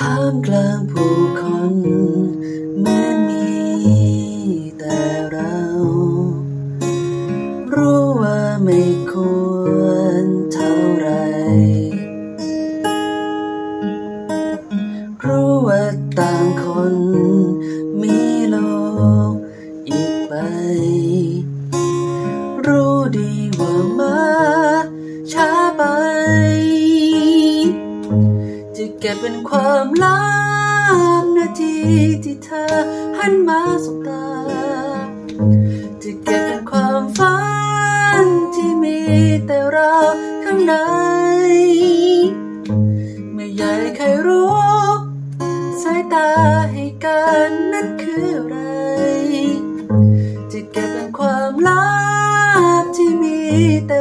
ท่ามกลางผู้คนเหมือนมีแต่เรารู้ว่าไม่ควรเท่าไรรู้ว่าต่างคนมีโลกอีกใบรู้ดีว่ามาช้าไปจะเก็บเป็นความลับนาทีที่เธอหันมาสบตาจะเก็บเป็นความฝันที่มีแต่เราข้างในไม่อยากให้ใครรู้สายตาให้กันนั้นคืออะไรจะเก็บเป็นความลับที่มีแต่